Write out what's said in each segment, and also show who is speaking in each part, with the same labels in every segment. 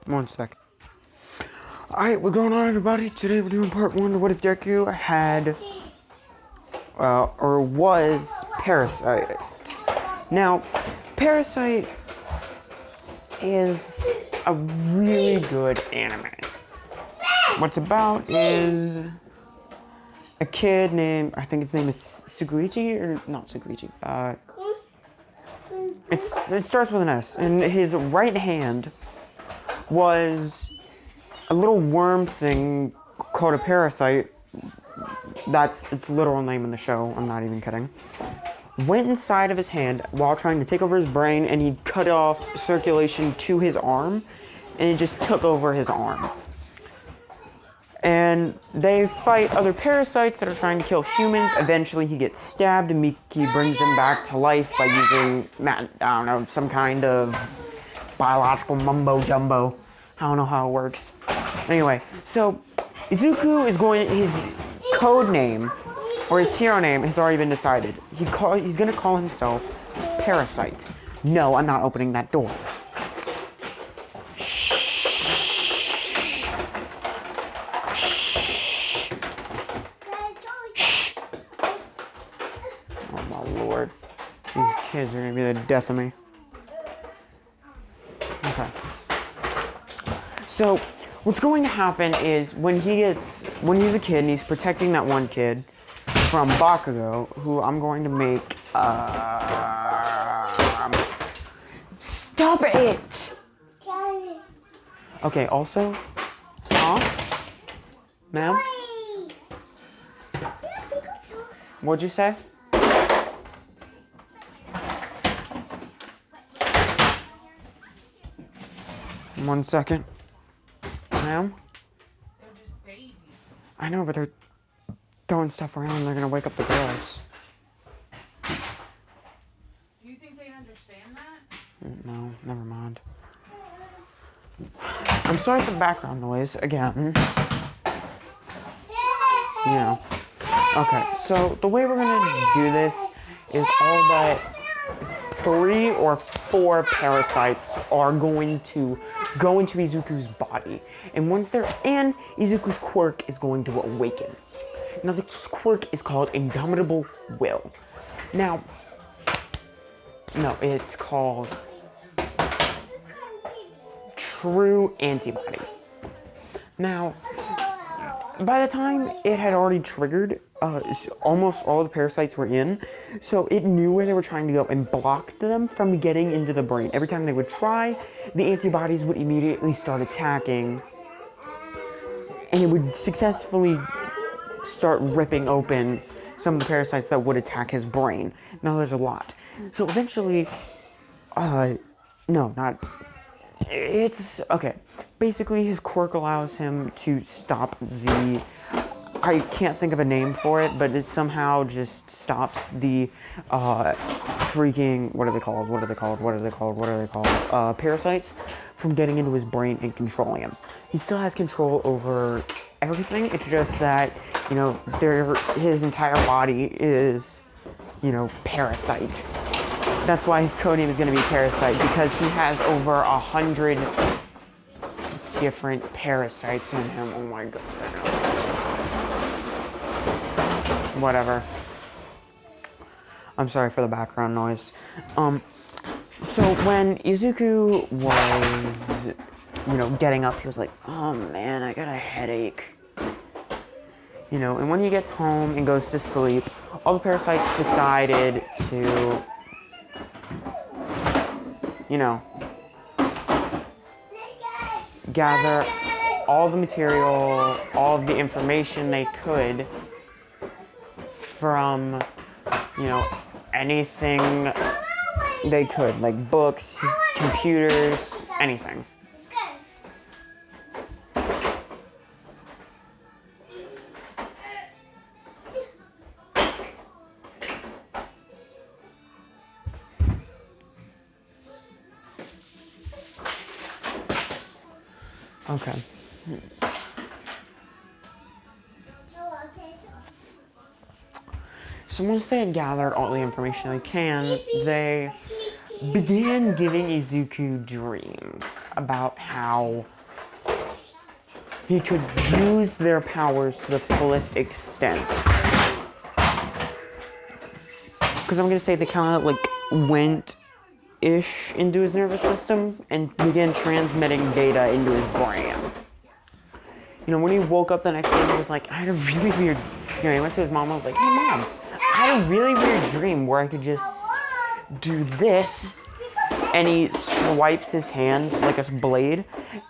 Speaker 1: One sec. Alright, what's going on, everybody? Today we're doing part 1 of What If Deku had, or was, Parasite. Now, Parasite is a really good anime. What's about is a kid named, I think his name is Suguichi, or not Suguichi, it starts with an S, and his right hand was a little worm thing called a parasite. That's its literal name in the show, I'm not even kidding. Went inside of his hand while trying to take over his brain, and he cut off circulation to his arm, and it just took over his arm. And they fight other parasites that are trying to kill humans. Eventually he gets stabbed, and Miki brings him back to life by using, I don't know, some kind of biological mumbo-jumbo. I don't know how it works. Anyway, so Izuku is his code name, or his hero name, has already been decided. He's gonna call himself Parasite. No, I'm not opening that door. Shh. Oh my lord. These kids are gonna be the death of me. Okay. So, what's going to happen is when he's a kid and he's protecting that one kid from Bakugo, who I'm going to make, stop it! Okay, also, ma'am? What'd you say? One second. Ma'am?
Speaker 2: They're just babies.
Speaker 1: I know, but they're throwing stuff around. They're gonna wake up the girls.
Speaker 2: Do you think they understand that?
Speaker 1: No, never mind. I'm sorry for the background noise again. Yeah. Okay, so the way we're gonna do this is all but 3 or 4 parasites are going to go into Izuku's body. And once they're in, Izuku's quirk is going to awaken. Now, this quirk is called Indomitable Will. Now, no, it's called True Antibody. Now, by the time it had already triggered, almost all the parasites were in, so it knew where they were trying to go and blocked them from getting into the brain. Every time they would try, the antibodies would immediately start attacking, and it would successfully start ripping open some of the parasites that would attack his brain. Now there's a lot. So eventually, okay. Basically, his quirk allows him to stop I can't think of a name for it, but it somehow just stops the, freaking, what are they called? Parasites from getting into his brain and controlling him. He still has control over everything. It's just that, his entire body is, parasite. That's why his codename is going to be Parasite, because he has over 100 different parasites in him. Oh my god. Whatever. I'm sorry for the background noise. So when Izuku was, getting up, he was like, oh man, I got a headache. And when he gets home and goes to sleep, all the parasites decided to, gather all the material, all of the information they could from, anything they could, like books, computers, anything. Okay. So once they had gathered all the information they can, they began giving Izuku dreams. about how he could use their powers to the fullest extent. Because I'm going to say they kind of, like, went-ish into his nervous system and began transmitting data into his brain. You know, when he woke up the next day, he was like, I had a really weird... You know, he went to his mom and was like, hey, Mom, I had a really weird dream where I could just do this. And he swipes his hand like a blade.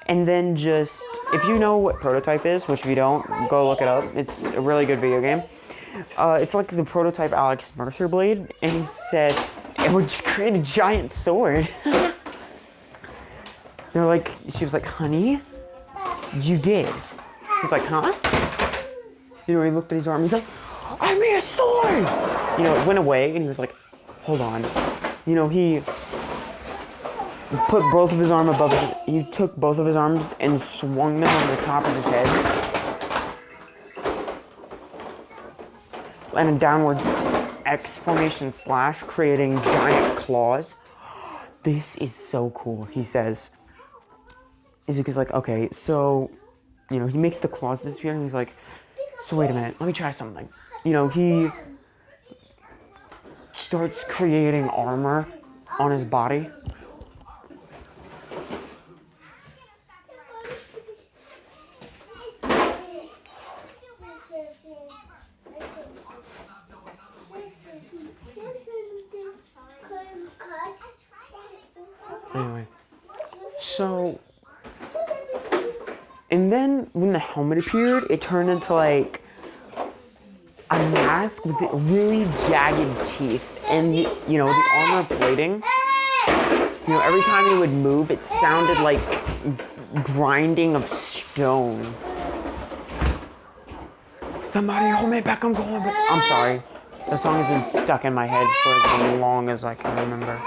Speaker 1: And then just... If you know what Prototype is, which if you don't, go look it up. It's a really good video game. It's like the Prototype Alex Mercer blade. And he said it would just create a giant sword. They're like... She was like, honey, you did. He's like, huh? You know, he looked at his arm. He's like, I made a sword! You know, it went away, and he was like, hold on. You know, he put both of his arms above his... He took both of his arms and swung them on the top of his head. And a downward X formation slash, creating giant claws. This is so cool, he says. Izuku's like, okay, so... You know, he makes the claws disappear, and he's like, so wait a minute, let me try something. You know, he starts creating armor on his body. Anyway, so... And then, when the helmet appeared, it turned into, like, a mask with really jagged teeth. And, you know, the armor plating, you know, every time he would move, it sounded like grinding of stone. Somebody hold me back, I'm going back. I'm sorry. That song has been stuck in my head for as long as I can remember.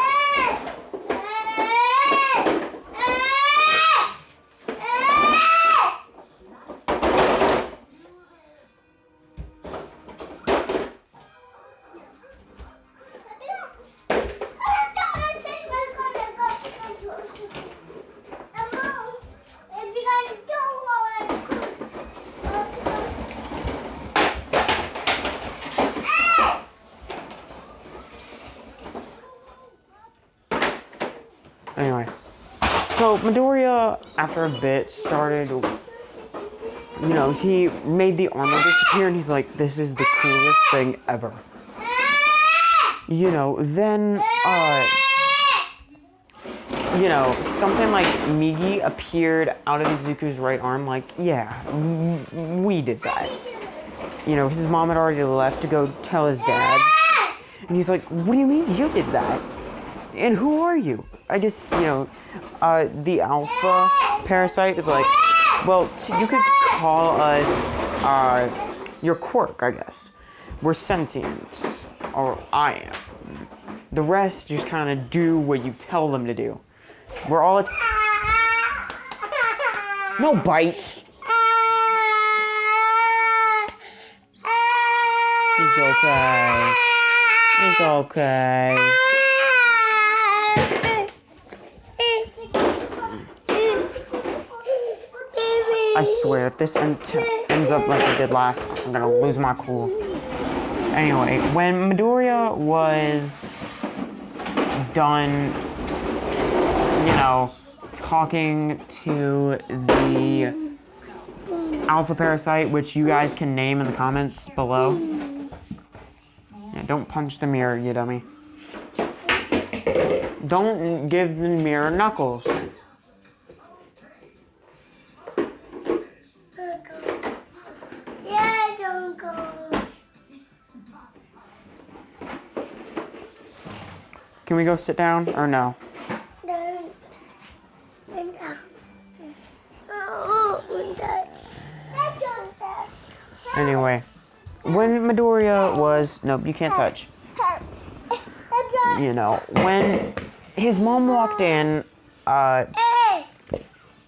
Speaker 1: Anyway, so Midoriya, after a bit, started, you know, he made the armor disappear, and he's like, this is the coolest thing ever. You know, then, you know, something like Migi appeared out of Izuku's right arm, like, yeah, we did that. You know, his mom had already left to go tell his dad, and he's like, what do you mean you did that? And who are you? I guess, you know, the alpha parasite is like, well, you could call us, your quirk, I guess. We're sentient, or I am. The rest just kind of do what you tell them to do. We're all no bite. It's okay. It's okay. I swear, if this ends up like it did last, I'm gonna lose my cool. Anyway, when Midoriya was done, you know, talking to the alpha parasite, which you guys can name in the comments below. Yeah, don't punch the mirror, you dummy. Don't give the mirror knuckles. Can we go sit down, or no? Anyway, when Midoriya was... Nope, you can't touch. You know, when his mom walked in,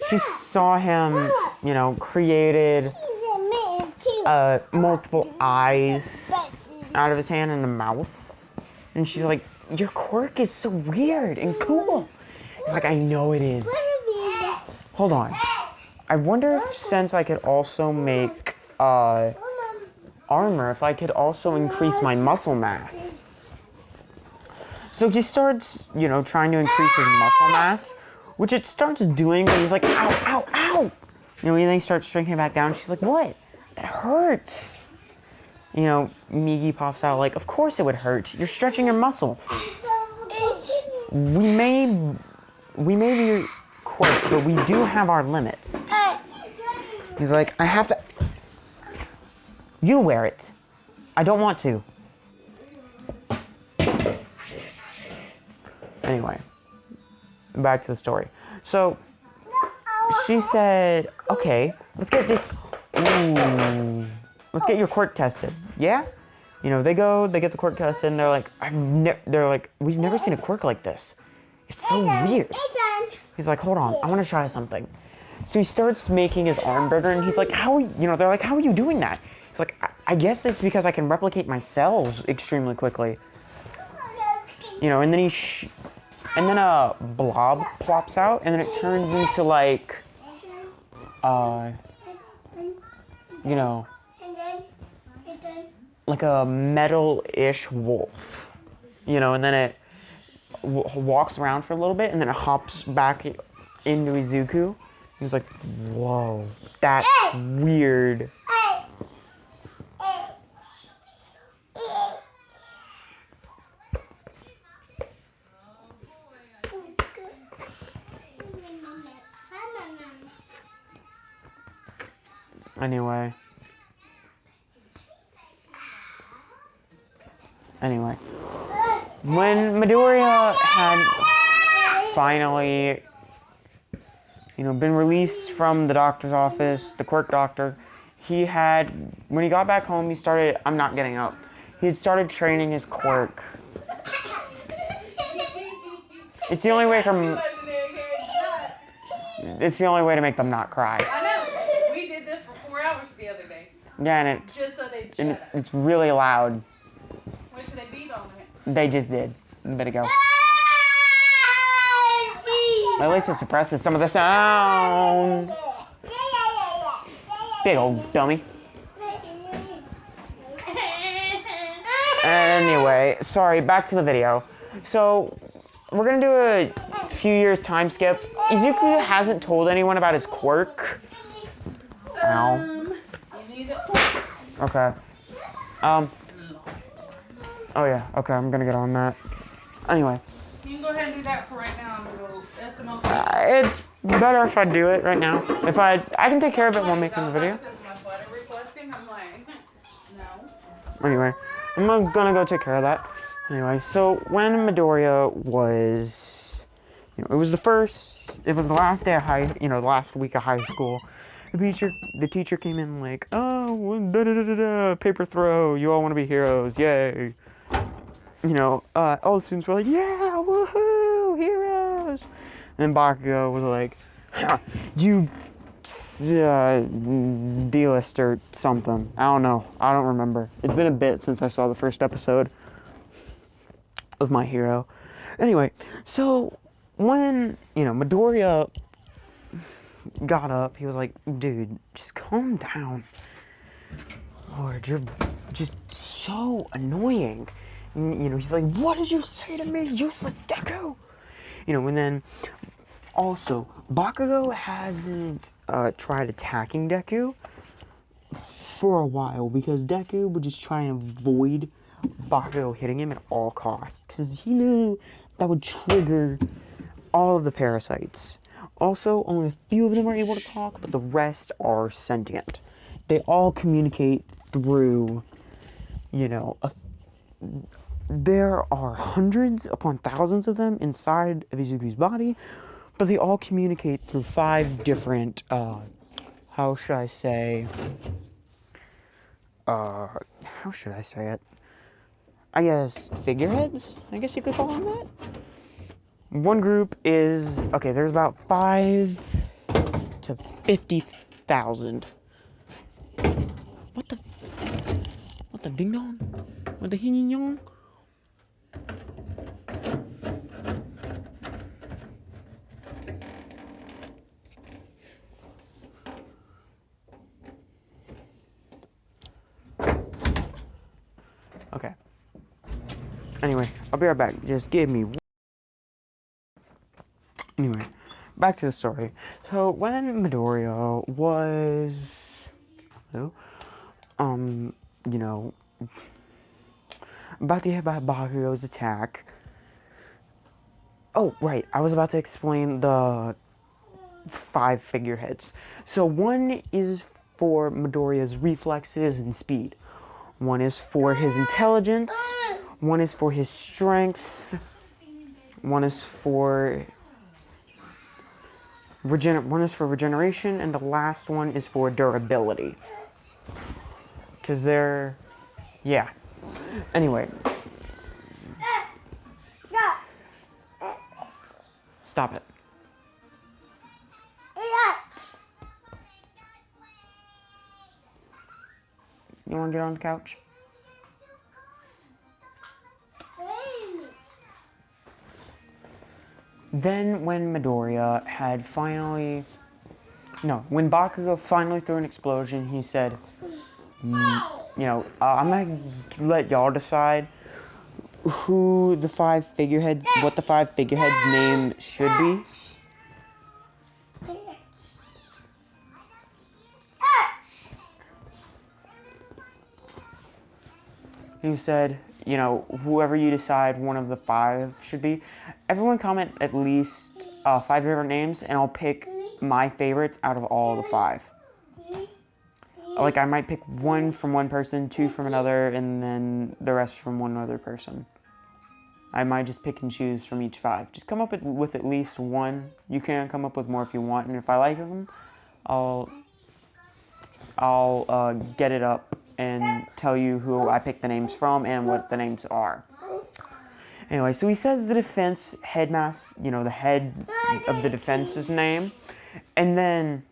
Speaker 1: she saw him, you know, created multiple eyes out of his hand and a mouth. And she's like, your quirk is so weird and cool. He's like, I know it is. hold on. I wonder if since I could also make armor, if I could also increase my muscle mass. So he starts, trying to increase his muscle mass, which it starts doing, but he's like, ow, ow, ow. And then he starts shrinking back down. She's like, what? That hurts. Migi pops out like, of course it would hurt. You're stretching your muscles. We may be quick, but we do have our limits. He's like, I have to. You wear it. I don't want to. Anyway, back to the story. So, she said, okay, let's get this. Ooh, let's get your quirk tested. Yeah? They get the quirk tested, and they're like, we've never seen a quirk like this. It's so weird. He's like, hold on, I want to try something. So he starts making his arm bigger, and he's like, they're like, how are you doing that? He's like, I guess it's because I can replicate my cells extremely quickly. And then and then a blob plops out, and then it turns into like, like a metal-ish wolf. And then it walks around for a little bit, and then it hops back into Izuku. He's like, whoa, that's weird. Anyway, when Midoriya had finally, been released from the doctor's office, the quirk doctor, when he got back home, I'm not getting up. He had started training his quirk. It's the only way to make them not cry.
Speaker 2: I know. We did this for 4 hours the other day.
Speaker 1: Yeah, and
Speaker 2: just so they'd shut up.
Speaker 1: It's really loud.
Speaker 2: Which they beat on it.
Speaker 1: They just did a bit ago. At least it suppresses some of the sound. Big old dummy. Anyway, sorry, back to the video. So, we're gonna do a few years time skip. Izuku hasn't told anyone about his quirk. Ow. Okay. Oh yeah, okay, I'm gonna get on that. Anyway.
Speaker 2: You can go ahead and do that for right now.
Speaker 1: It's better if I do it right now. If I can take care of it while making the video. Anyway, I'm gonna go take care of that. Anyway, so when Midoriya was, it was the last day of the last week of high school. The teacher came in like, oh, paper throw, you all want to be heroes, yay. All the students were like, yeah, woohoo, heroes. And then Bakugo was like, you D-list or something. I don't know. I don't remember. It's been a bit since I saw the first episode of My Hero. Anyway, so when, Midoriya got up, he was like, dude, just calm down. Lord, you're just so annoying. And, he's like, what did you say to me, useless deku? And then also, Bakugo hasn't tried attacking Deku for a while because Deku would just try and avoid Bakugo hitting him at all costs because he knew that would trigger all of the parasites. Also, only a few of them are able to talk, but the rest are sentient. They all communicate through, there are hundreds upon thousands of them inside of Izuku's body, but they all communicate through 5 different, how should I say it? I guess figureheads? I guess you could call them that. One group is, there's about 5 to 50,000. What the ding dong? What the hing yong? Anyway, I'll be right back. Just give me. Anyway, back to the story. So when Midoriya was, um, you know, about to hit by Bakugo's attack. Oh, right. I was about to explain the 5 figureheads. So one is for Midoriya's reflexes and speed. One is for his intelligence. One is for his strength. One is for regeneration, and the last one is for durability. Because they're, yeah. Anyway. Stop it. You want to get on the couch? Then when Midoriya had finally, when Bakugo finally threw an explosion, he said, I'm gonna let y'all decide what the 5 figureheads' name should be. He said, whoever you decide one of the 5 should be, everyone comment at least 5 favorite names, and I'll pick my favorites out of all the 5. Like, I might pick 1 from one person, 2 from another, and then the rest from one other person. I might just pick and choose from each 5. Just come up with at least 1. You can come up with more if you want, and if I like them, I'll get it up and tell you who I picked the names from and what the names are. Anyway, so he says the defense headmaster, the head of the defense's name, and then,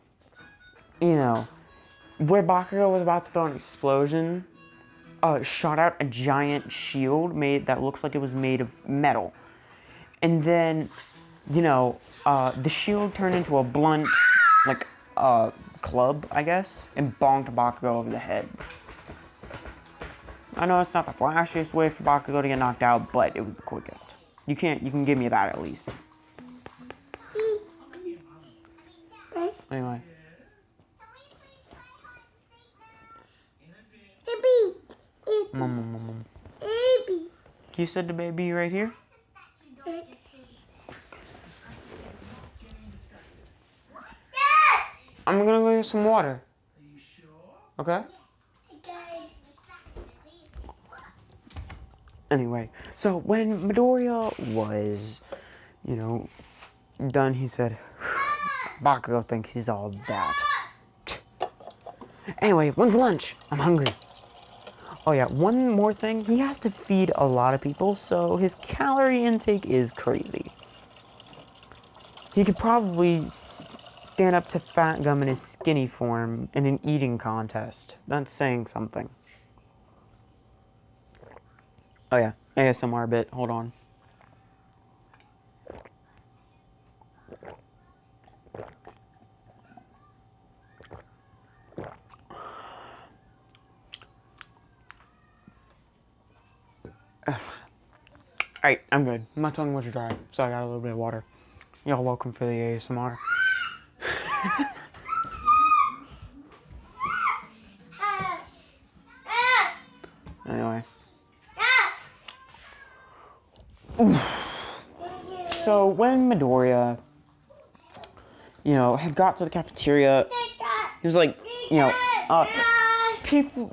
Speaker 1: where Bakugo was about to throw an explosion, shot out a giant shield that looks like it was made of metal. And then, the shield turned into a blunt, club, I guess, and bonked Bakugo over the head. I know it's not the flashiest way for Bakugo to get knocked out, but it was the quickest. You can give me that at least. Anyway. Mom. You said the baby right here? I'm gonna go get some water. Okay? Anyway, so when Midoriya was, done, he said, Bakugo thinks he's all that. Anyway, when's lunch? I'm hungry. Oh yeah, one more thing. He has to feed a lot of people, so his calorie intake is crazy. He could probably stand up to Fat Gum in his skinny form in an eating contest. That's saying something. Oh yeah, ASMR a bit. Hold on. Alright, I'm good. My tongue was dry, so I got a little bit of water. Y'all welcome for the ASMR. Anyway. So when Midoriya, had got to the cafeteria, he was like, people,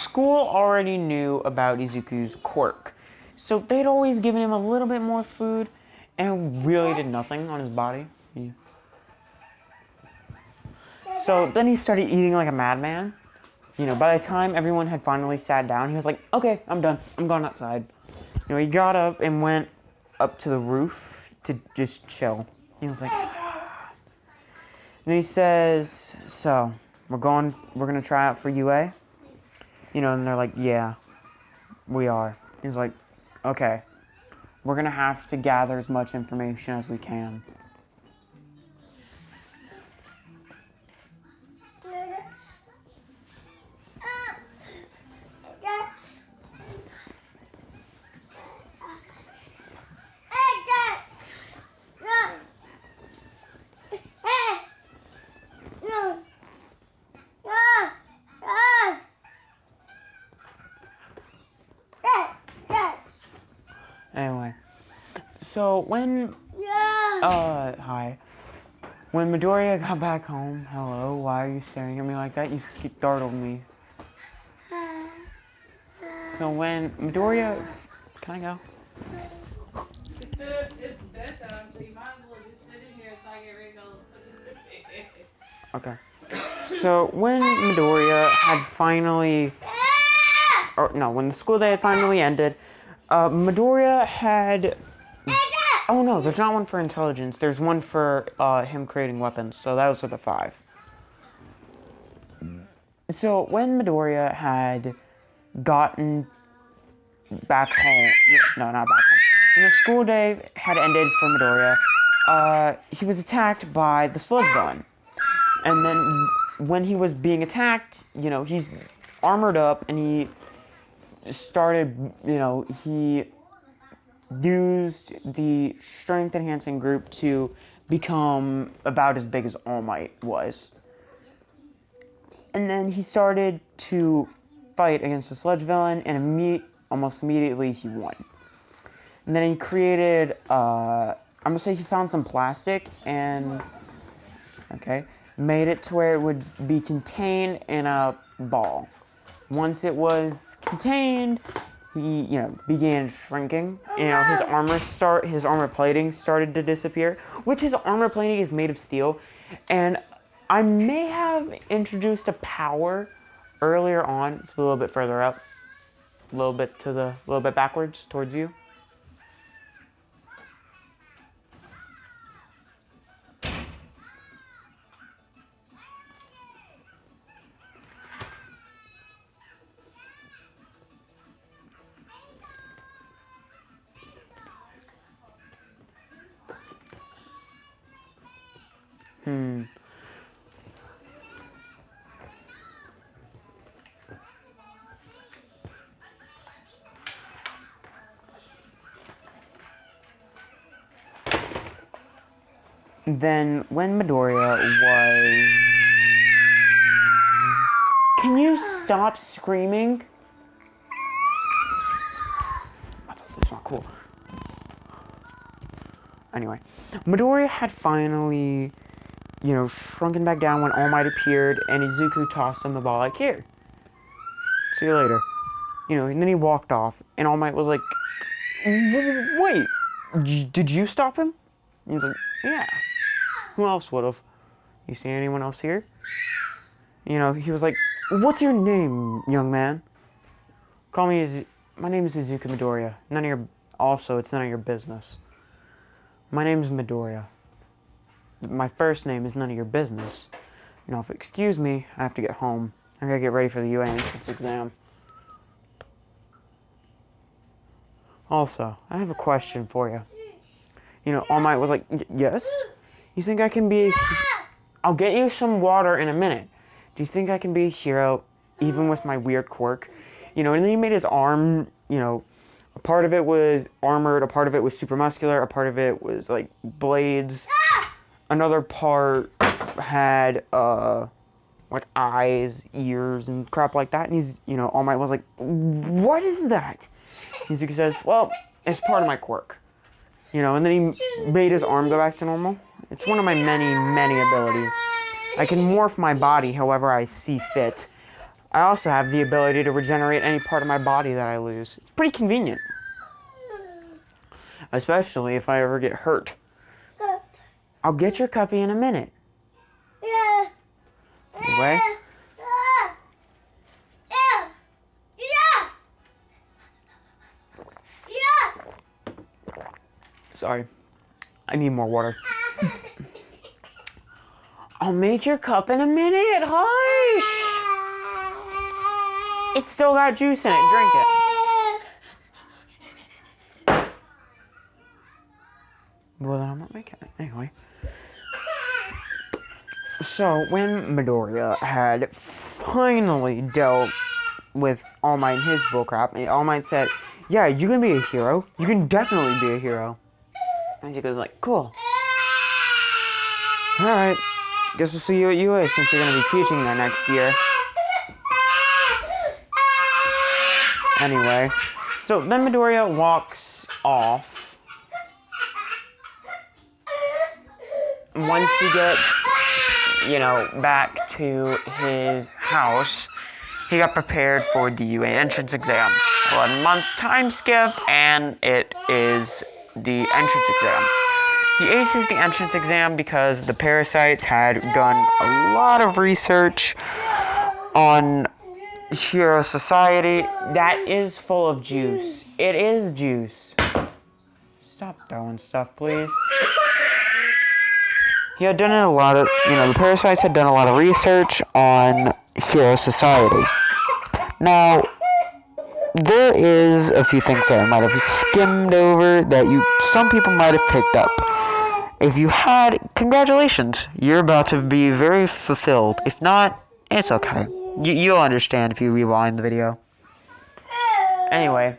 Speaker 1: school already knew about Izuku's quirk. So they'd always given him a little bit more food, and it really did nothing on his body. Yeah. So then he started eating like a madman. By the time everyone had finally sat down, he was like, okay, I'm done. I'm going outside. He got up and went up to the roof to just chill. He was like, and he says, so, we're gonna try out for UA? And they're like, yeah, we are. He's like, okay, we're gonna have to gather as much information as we can. So when hi. When Midoriya got back home, hello, why are you staring at me like that? You startled me. So when Midoriya, can I go?
Speaker 2: It's bedtime, so you might as well just sit in here until I get ready to go put you to bed.
Speaker 1: Okay. So when Midoriya had finally, when the school day had finally ended, Midoriya had. Oh no, there's not one for intelligence. There's one for him creating weapons. So that was for the 5. So when Midoriya had gotten back home, no, not back home. When the school day had ended for Midoriya, he was attacked by the sludge villain. And then when he was being attacked, he's armored up and he started, he used the strength enhancing group to become about as big as All Might was. And then he started to fight against the sludge villain, and almost immediately he won. And then he created, I'm gonna say he found some plastic and, made it to where it would be contained in a ball. Once it was contained, he, began shrinking. His armor plating started to disappear, which his armor plating is made of steel. And I may have introduced a power earlier on. It's a little bit further up, a little bit backwards towards you. Then when Midoriya was... Can you stop screaming? That's not cool. Anyway, Midoriya had finally, shrunken back down when All Might appeared, and Izuku tossed him the ball like, here. See you later. And then he walked off, and All Might was like, wait, did you stop him? And he's like, yeah. Who else would have? You see anyone else here? He was like, what's your name, young man? My name is Izuku Midoriya. It's none of your business. My name is Midoriya. My first name is none of your business. If you excuse me, I have to get home. I gotta get ready for the UA entrance exam. Also, I have a question for you. All Might was like, yes? You think I can be... I'll get you some water in a minute. Do you think I can be a hero, even with my weird quirk? And then he made his arm, a part of it was armored, a part of it was super muscular, a part of it was, like, blades. Another part had, like, eyes, ears, and crap like that. And he's, All Might was like, what is that? Izuku says, well, it's part of my quirk. And then he made his arm go back to normal. It's one of my many, many abilities. I can morph my body however I see fit. I also have the ability to regenerate any part of my body that I lose. It's pretty convenient. Especially if I ever get hurt. I'll get your cuppy in a minute. Anyway. Sorry. I need more water. I'll make your cup in a minute. Hush! It's still got juice in it. Drink it. Well, then I'm not making it. Anyway. So, when Midoriya had finally dealt with All Might and his bullcrap, All Might said, yeah, you can be a hero. You can definitely be a hero. And she goes like, cool. Alright. Guess we'll see you at UA since you're going to be teaching there next year. Anyway. So then Midoriya walks off. once he gets, back to his house, he got prepared for the UA entrance exam. 1 month time skip, and it is the entrance exam. He aces the entrance exam because the parasites had done a lot of research on Hero Society. That is full of juice. It is juice. Stop throwing stuff, please. He had done a lot of, the parasites had done a lot of research on Hero Society. Now, there is a few things that I might have skimmed over that some people might have picked up. If you had, congratulations, you're about to be very fulfilled. If not, it's okay. You'll understand if you rewind the video. Anyway,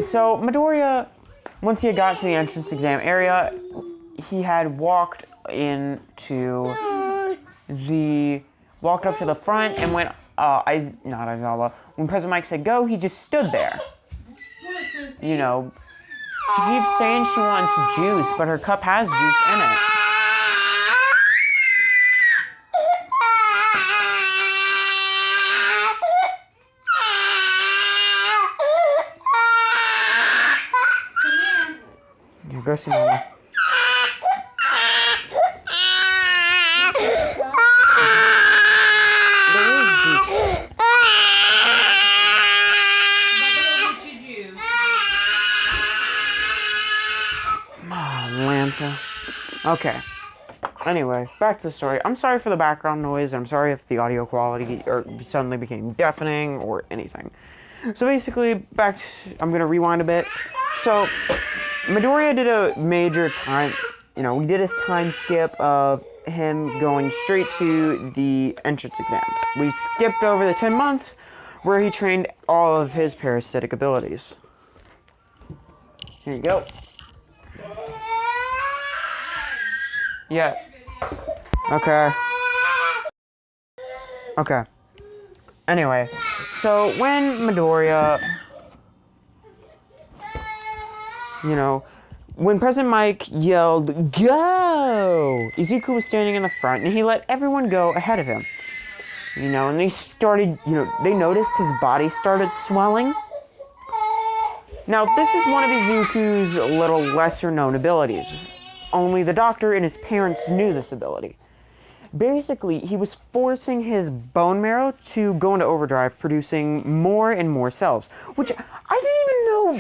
Speaker 1: so Midoriya, once he had got to the entrance exam area, he had walked up to the front and when President Mike said go, he just stood there. She keeps saying she wants juice, but her cup has juice in it. Here, go see Mama. Okay. Anyway, back to the story. I'm sorry for the background noise. I'm sorry if the audio quality suddenly became deafening or anything. So basically, I'm gonna rewind a bit. So Midoriya did a major time. We did his time skip of him going straight to the entrance exam. We skipped over the 10 months where he trained all of his parasitic abilities. Here you go. Yeah. Okay. Anyway, so when Midoriya, when President Mike yelled, "Go!" Izuku was standing in the front, and he let everyone go ahead of him. And they started, they noticed his body started swelling. Now, this is one of Izuku's little lesser-known abilities. Only the doctor and his parents knew this ability. Basically, he was forcing his bone marrow to go into overdrive, producing more and more cells. Which, I didn't even know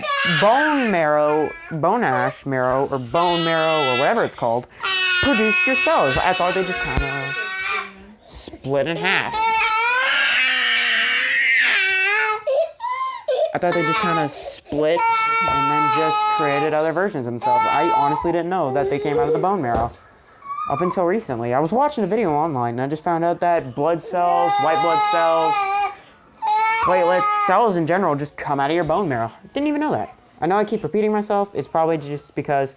Speaker 1: bone ash marrow, or bone marrow, or whatever it's called, produced your cells. I thought they just kind of split in half. I thought they just kind of split and then just created other versions of themselves. I honestly didn't know that they came out of the bone marrow. Up until recently. I was watching a video online and I just found out that blood cells, white blood cells, platelets, cells in general just come out of your bone marrow. Didn't even know that. I know I keep repeating myself. It's probably just because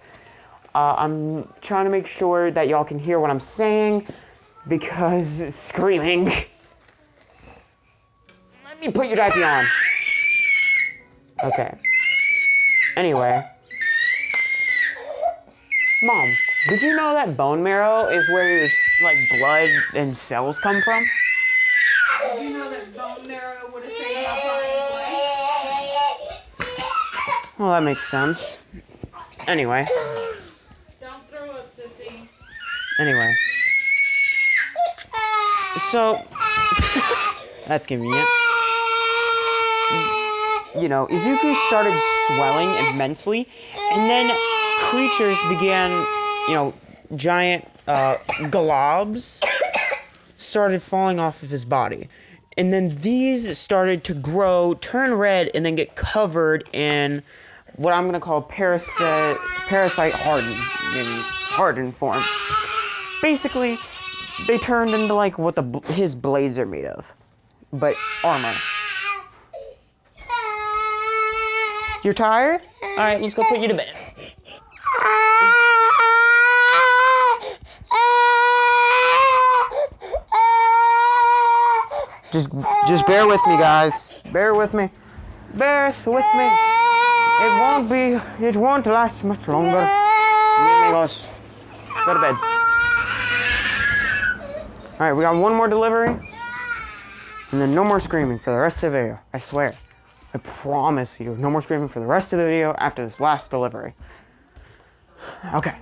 Speaker 1: I'm trying to make sure that y'all can hear what I'm saying because screaming. Let me put your diaper on. Okay. Anyway. Mom, did you know that bone marrow is where your, blood and cells come from?
Speaker 2: Did you know that bone marrow would have saved my body's life?
Speaker 1: Well, that makes sense. Anyway.
Speaker 2: Don't throw up, sissy.
Speaker 1: Anyway. So, that's convenient. Izuku started swelling immensely, and then creatures began, giant globs started falling off of his body. And then these started to grow, turn red, and then get covered in what I'm going to call parasite hardened form. Basically, they turned into what his blades are made of, but armor. You're tired? Alright, let's go put you to bed. Just bear with me, guys. Bear with me. Bear with me. It won't last much longer. Amigos, go to bed. Alright, we got one more delivery. And then no more screaming for the rest of the video. I swear. I promise you. No more screaming for the rest of the video after this last delivery. Okay.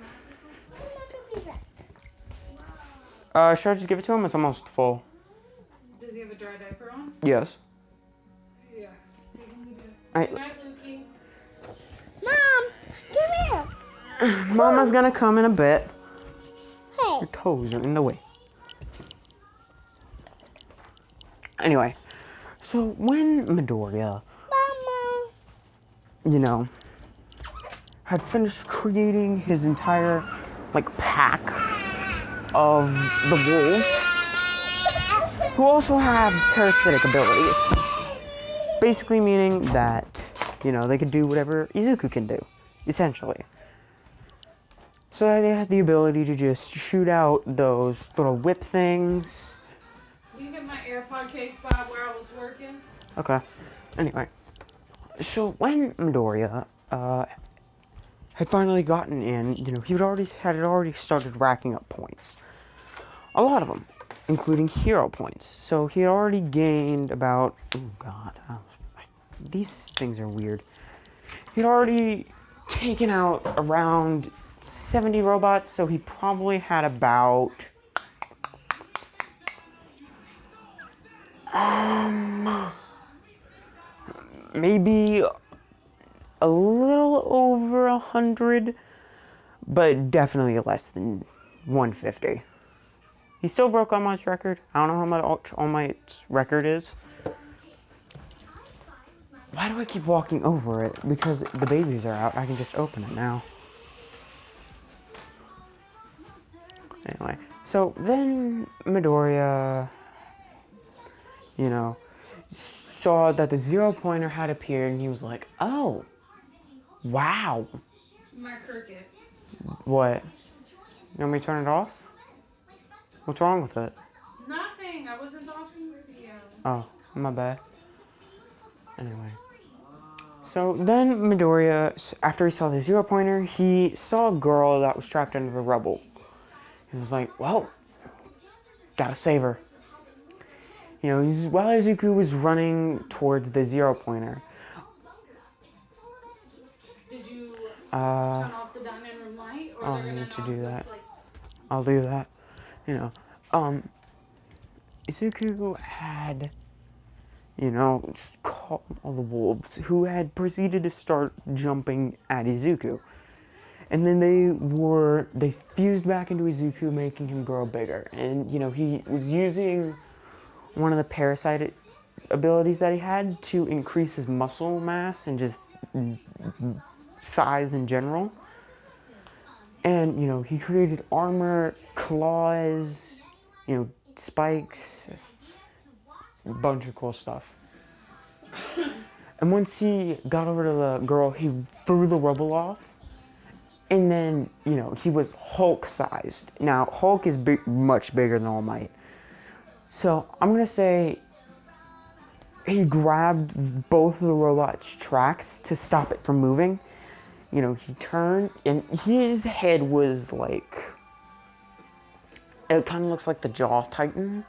Speaker 1: Should I just give it to him? It's almost full.
Speaker 2: Does he have a dry diaper on?
Speaker 1: Yes.
Speaker 2: Yeah.
Speaker 1: Alright.
Speaker 2: Good night, Lukey.
Speaker 3: Mom, come here.
Speaker 1: Mama's gonna come in a bit.
Speaker 3: Hey.
Speaker 1: Your toes are in the way. Anyway, so when Midoriya,
Speaker 3: Mama.
Speaker 1: you know, had finished creating his entire, like, pack of the wolves, who also have parasitic abilities. Basically meaning that, you know, they could do whatever Izuku can do, essentially. So they had the ability to just shoot out those little whip things.
Speaker 2: Can you get my AirPod case spot where I was working?
Speaker 1: Okay. Anyway, so when Midoriya had finally gotten in, you know, he had already started racking up points. A lot of them, including hero points. So he had already gained about, oh god, these things are weird. He'd already taken out around 70 robots, so he probably had about maybe a little over 100, but definitely less than 150. He still broke All Might's record. I don't know how much All Might's record is. Why do I keep walking over it? Because the babies are out. I can just open it now. Anyway, so then Midoriya, you know, saw that the 0-pointer had appeared, and he was like, oh, wow.
Speaker 2: My cricket.
Speaker 1: What? You want me to turn it off? What's wrong with it?
Speaker 2: Nothing. I wasn't talking to you.
Speaker 1: Oh, my bad. Anyway. So then Midoriya, after he saw the 0-pointer, he saw a girl that was trapped under the rubble. He was like, well, gotta save her. You know, while Izuku was running towards the 0-pointer.
Speaker 2: Did you
Speaker 1: Uh,
Speaker 2: turn off the dining room light? Or
Speaker 1: I'll
Speaker 2: they're gonna
Speaker 1: need to
Speaker 2: knock
Speaker 1: do
Speaker 2: this,
Speaker 1: that.
Speaker 2: like...
Speaker 1: I'll do that. You know, Izuku had, you know, caught all the wolves who had proceeded to start jumping at Izuku. And then they fused back into Izuku, making him grow bigger. And, you know, he was using one of the parasite abilities that he had to increase his muscle mass and just size in general. And, you know, he created armor, claws, you know, spikes, a bunch of cool stuff. And once he got over to the girl, he threw the rubble off. And then, you know, he was Hulk-sized. Now, Hulk is much bigger than All Might. So, I'm going to say he grabbed both of the robot's tracks to stop it from moving. You know, he turned, and his head was like, it kind of looks like the Jaw Titan.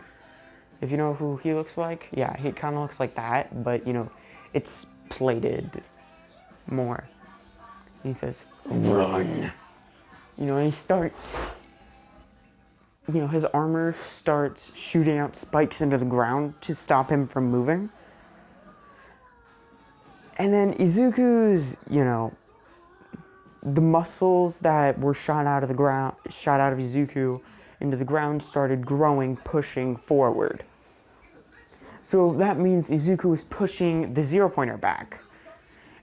Speaker 1: If you know who he looks like. Yeah, he kind of looks like that, but, you know, it's plated more. And he says, run. You know, and he starts, you know, his armor starts shooting out spikes into the ground to stop him from moving. And then Izuku's, you know, the muscles that were shot out of Izuku into the ground started growing, pushing forward. So that means Izuku was pushing the 0-pointer back.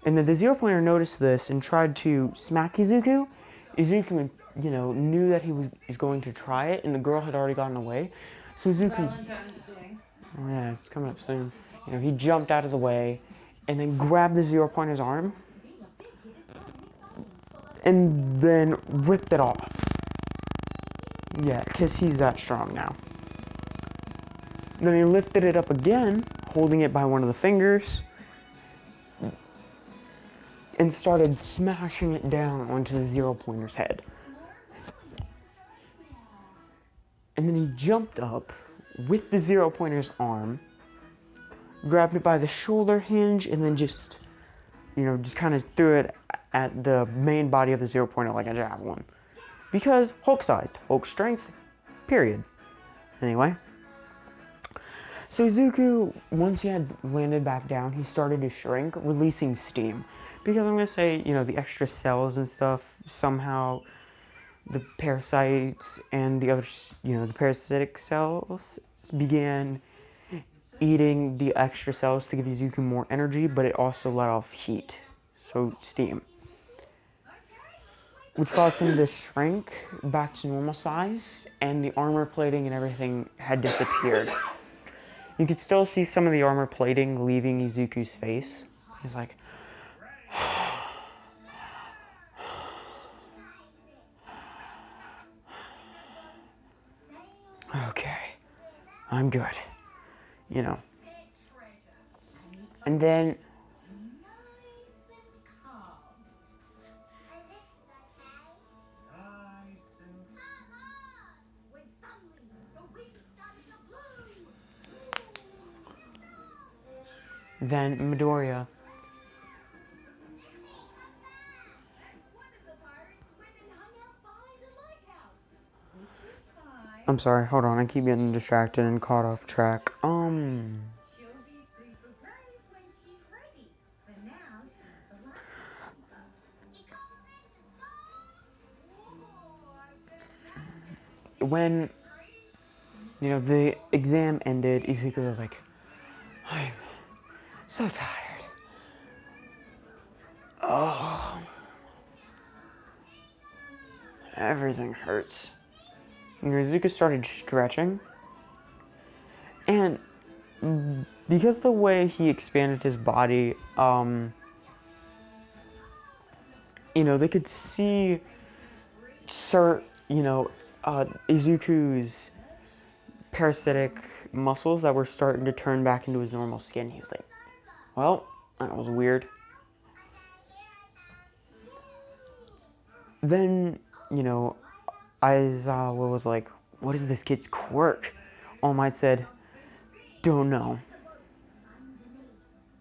Speaker 1: And then the 0-pointer noticed this and tried to smack Izuku. Izuku, you know, knew that he was going to try it, and the girl had already gotten away. So Izuku...
Speaker 2: Valentine's Day.
Speaker 1: Oh yeah, it's coming up soon. You know, he jumped out of the way, and then grabbed the 0-pointer's arm, and then ripped it off. Yeah, because he's that strong now. Then he lifted it up again, holding it by one of the fingers, and started smashing it down onto the 0-pointer's head. and then he jumped up with the Zero Pointer's arm, grabbed it by the shoulder hinge, and then just kind of threw it at the main body of the Zero Pointer like a javelin. Because Hulk-sized, Hulk strength, period. Anyway, so Izuku, once he had landed back down, he started to shrink, releasing steam. Because I'm going to say, the extra cells and stuff, somehow the parasites and the other, the parasitic cells began eating the extra cells to give Izuku more energy, but it also let off heat, so steam, which caused him to shrink back to normal size, and the armor plating and everything had disappeared. You could still see some of the armor plating leaving Izuku's face. He's like, okay, I'm good, And then Midoriya I'm sorry, hold on, I keep getting distracted and caught off track. When, the exam ended, Izuku was like, I'm so tired. Oh, everything hurts. And Izuku started stretching, and because of the way he expanded his body, they could see Izuku's parasitic muscles that were starting to turn back into his normal skin. He was like, well, that was weird. Then, Aizawa was like, what is this kid's quirk? All Might said, don't know.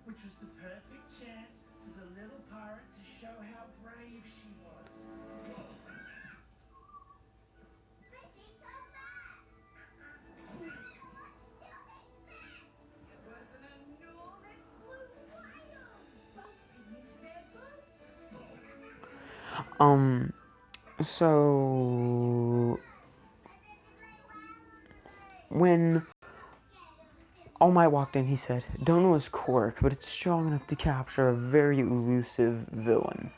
Speaker 4: Which was the perfect chance for the little pirate to show how brave she was.
Speaker 2: It was an enormous blue whale bumping into their boat.
Speaker 1: So when All Might walked in, he said, don't know his quirk, but it's strong enough to capture a very elusive villain.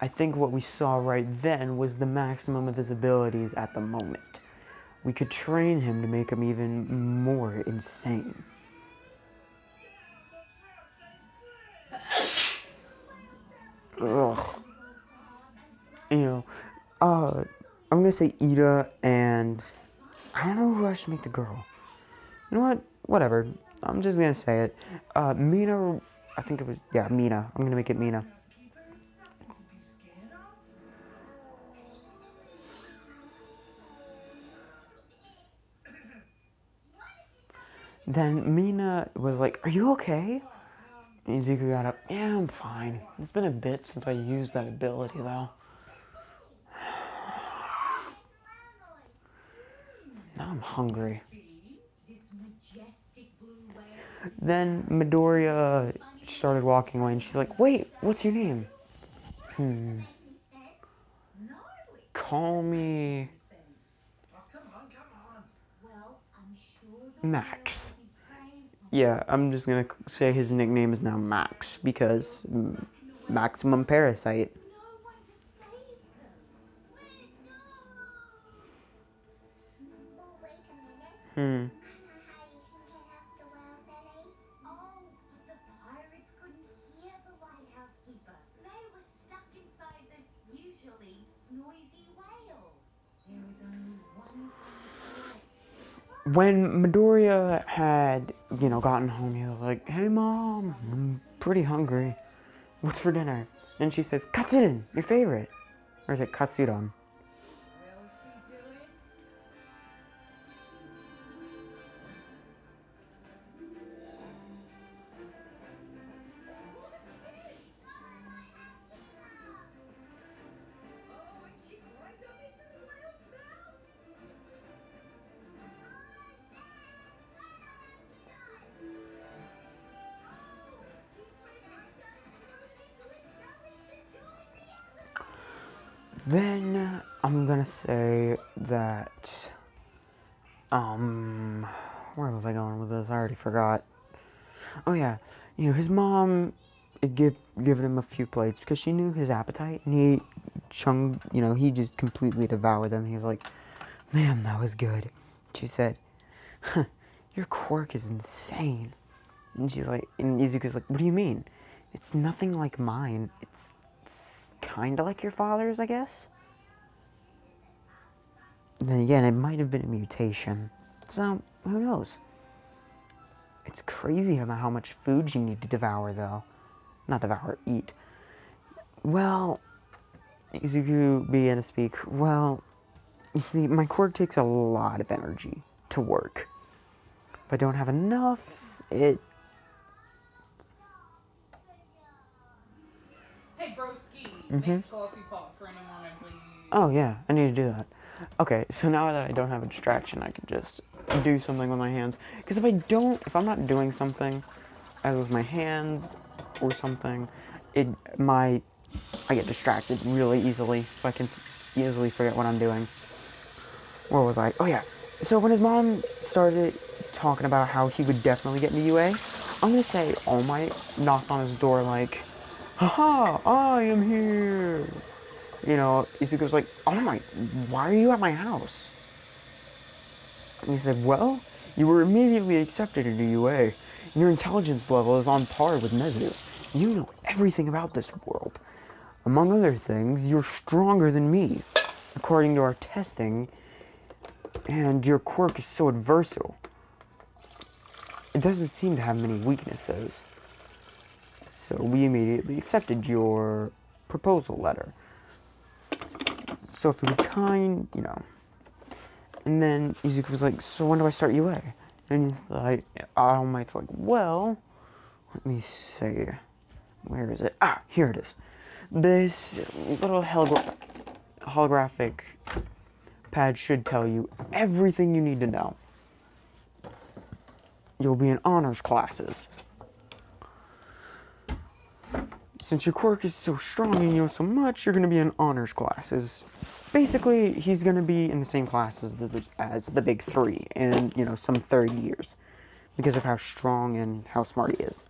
Speaker 1: I think what we saw right then was the maximum of his abilities at the moment. We could train him to make him even more insane. Ugh. I'm gonna say Ida and I don't know who I should make the girl. You know what? Whatever. I'm just gonna say it. Mina, I think it was, Mina. I'm gonna make it Mina. Then Mina was like, are you okay? And Izuku got up, yeah, I'm fine. It's been a bit since I used that ability, though. Now I'm hungry. Then Midoriya started walking away, and she's like, wait, what's your name? Call me Max. Yeah, I'm just gonna say his nickname is now Max, because maximum parasite. When Midoriya had, gotten home, he was like, hey mom, I'm pretty hungry. What's for dinner? And she says, katsudon, your favorite. Or is it katsudon?
Speaker 2: Will she do it?
Speaker 1: Then I'm gonna say that, where was I going with this? I already forgot. Oh yeah, his mom had given him a few plates because she knew his appetite, and he just completely devoured them. He was like, "Man, that was good." She said, "Huh, your quirk is insane." And Izuku's like, "What do you mean? It's nothing like mine. It's kind of like your father's, I guess." And then again, it might have been a mutation. So, who knows? It's crazy how much food you need to devour, though. Not devour, eat. Well, Izuku began to speak. Well, you see, my quirk takes a lot of energy to work. If I don't have enough, it...
Speaker 2: Hey, broski,
Speaker 1: Mm-hmm.
Speaker 2: make the coffee pot for in the morning, please.
Speaker 1: Oh, yeah, I need to do that. Okay, so now that I don't have a distraction, I can just do something with my hands. Because if I'm not doing something, either with my hands or something, I get distracted really easily, so I can easily forget what I'm doing. Where was I? Oh yeah. So when his mom started talking about how he would definitely get into UA, I'm gonna say All Might knocked on his door like, "Haha, I am here." Izuku's like, "All Might, why are you at my house?" And he said, "Well, you were immediately accepted into UA. Your intelligence level is on par with Nezu. You know everything about this world. Among other things, you're stronger than me, according to our testing, and your quirk is so versatile. It doesn't seem to have many weaknesses. So we immediately accepted your proposal letter. So if you would And then Izuku was like, so when do I start UA? And he's like, All Might's like, well, let me see. Where is it? Ah, here it is. This little holographic pad should tell you everything you need to know. You'll be in honors classes. Since your quirk is so strong and you know so much, you're going to be in honors classes. Basically, he's going to be in the same classes as the big three in, some third years. Because of how strong and how smart he is.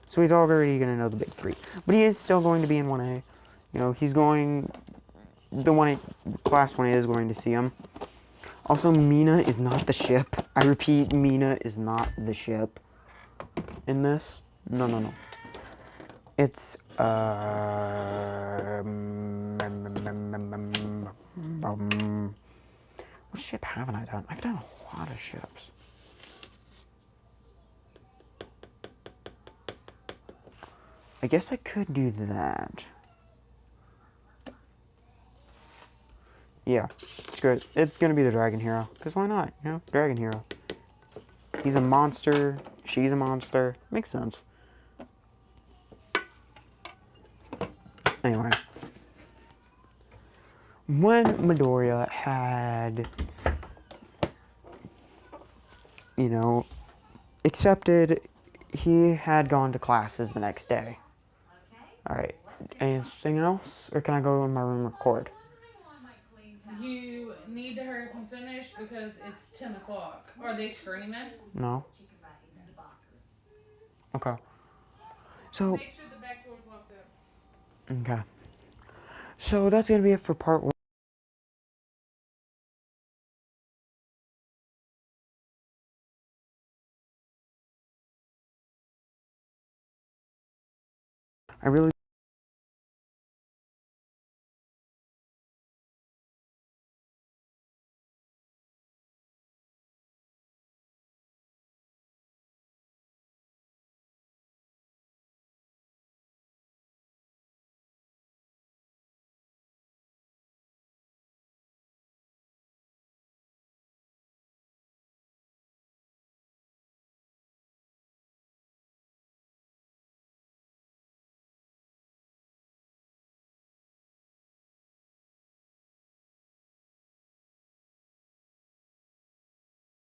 Speaker 1: So he's already going to know the big three. But he is still going to be in 1A. He's going... Class 1A is going to see him. Also, Mina is not the ship. I repeat, Mina is not the ship in this. No. It's, what ship haven't I done? I've done a lot of ships. I guess I could do that. Yeah, it's good. It's gonna be the Dragon Hero. Because why not? Dragon Hero. He's a monster. She's a monster. Makes sense. Anyway. When Midoriya had, accepted, he had gone to classes the next day. Alright. Anything else? Or can I go in my room and record?
Speaker 2: You need to hurry up and finish because it's 10 o'clock. Are they screaming?
Speaker 1: No. Okay. So.
Speaker 2: Make sure the back door's locked up.
Speaker 1: Okay. So that's gonna be it for part 1. I really